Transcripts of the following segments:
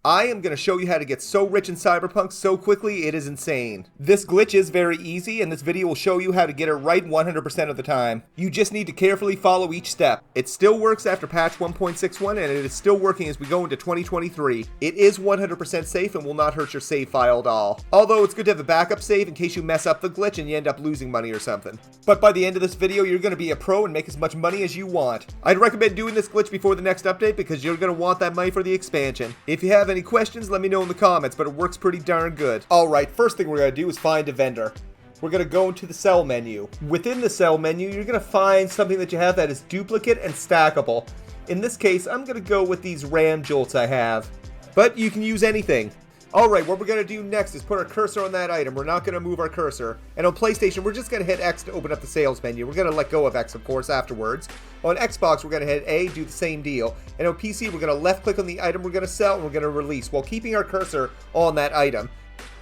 I am going to show you how to get so rich in Cyberpunk so quickly it is insane. This glitch is very easy, and this video will show you how to get it right 100% of the time. You just need to carefully follow each step. It still works after patch 1.61, and it is still working as we go into 2023. It is 100% safe and will not hurt your save file at all. Although it's good to have a backup save in case you mess up the glitch and you end up losing money or something. But by the end of this video, you're going to be a pro and make as much money as you want. I'd recommend doing this glitch before the next update because you're going to want that money for the expansion. If you have any questions, let me know in the comments, but it works pretty darn good. Alright, first thing we're going to do is find a vendor. We're going to go into the sell menu. Within the sell menu, you're going to find something that you have that is duplicate and stackable. In this case, I'm going to go with these RAM jolts I have. But you can use anything. Alright, what we're going to do next is put our cursor on that item. We're not going to move our cursor. And on PlayStation, we're just going to hit X to open up the sales menu. We're going to let go of X, of course, afterwards. On Xbox, we're going to hit A, do the same deal. And on PC, we're going to left click on the item we're going to sell and we're going to release while keeping our cursor on that item.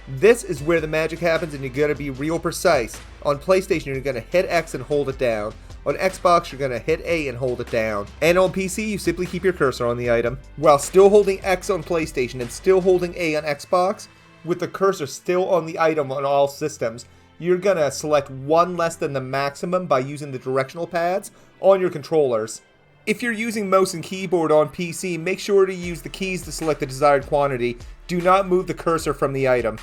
This is where the magic happens and you're going to be real precise. On PlayStation, you're going to hit X and hold it down. On Xbox, you're going to hit A and hold it down. And on PC, you simply keep your cursor on the item. While still holding X on PlayStation and still holding A on Xbox, with the cursor still on the item on all systems, you're going to select one less than the maximum by using the directional pads on your controllers. If you're using mouse and keyboard on PC, make sure to use the keys to select the desired quantity. Do not move the cursor from the item.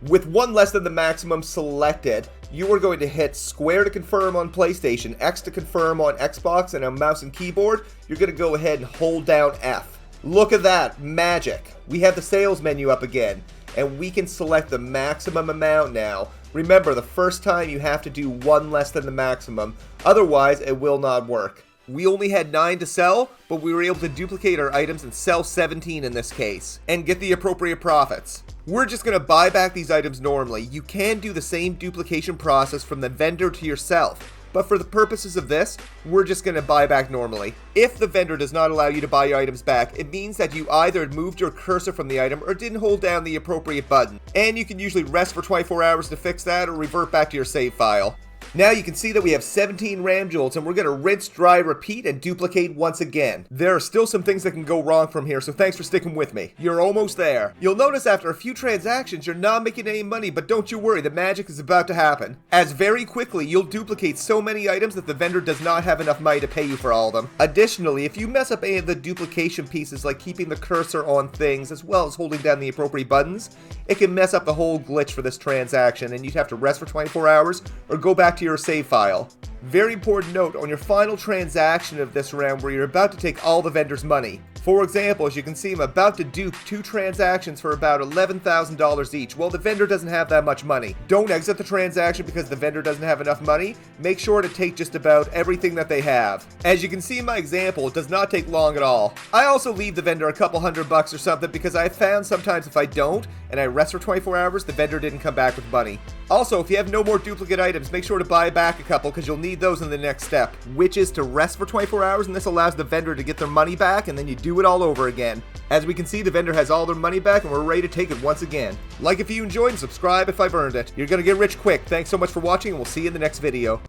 With one less than the maximum selected, you are going to hit square to confirm on PlayStation, X to confirm on Xbox, and on mouse and keyboard, you're going to go ahead and hold down F. Look at that, magic. We have the sales menu up again, and we can select the maximum amount now. Remember, the first time you have to do one less than the maximum, otherwise it will not work. We only had 9 to sell, but we were able to duplicate our items and sell 17 in this case, and get the appropriate profits. We're just going to buy back these items normally. You can do the same duplication process from the vendor to yourself, but for the purposes of this, we're just going to buy back normally. If the vendor does not allow you to buy your items back, it means that you either moved your cursor from the item or didn't hold down the appropriate button, and you can usually rest for 24 hours to fix that or revert back to your save file. Now you can see that we have 17 RAM jolts and we're going to rinse, dry, repeat, and duplicate once again. There are still some things that can go wrong from here, so thanks for sticking with me. You're almost there. You'll notice after a few transactions you're not making any money, but don't you worry, the magic is about to happen. As very quickly you'll duplicate so many items that the vendor does not have enough money to pay you for all of them. Additionally, if you mess up any of the duplication pieces like keeping the cursor on things as well as holding down the appropriate buttons, it can mess up the whole glitch for this transaction and you'd have to rest for 24 hours or go back to your save file. Very important note on your final transaction of this round where you're about to take all the vendor's money. For example, as you can see, I'm about to dupe 2 transactions for about $11,000 each. Well, the vendor doesn't have that much money. Don't exit the transaction because the vendor doesn't have enough money. Make sure to take just about everything that they have. As you can see in my example, it does not take long at all. I also leave the vendor a couple $100 or something because I found sometimes if I don't and I rest for 24 hours, the vendor didn't come back with money. Also, if you have no more duplicate items, make sure to buy back a couple because you'll need those in the next step, which is to rest for 24 hours, and this allows the vendor to get their money back and then you do it all over again. As we can see, the vendor has all their money back and we're ready to take it once again. Like if you enjoyed and subscribe if I've earned it. You're gonna get rich quick. Thanks so much for watching and we'll see you in the next video.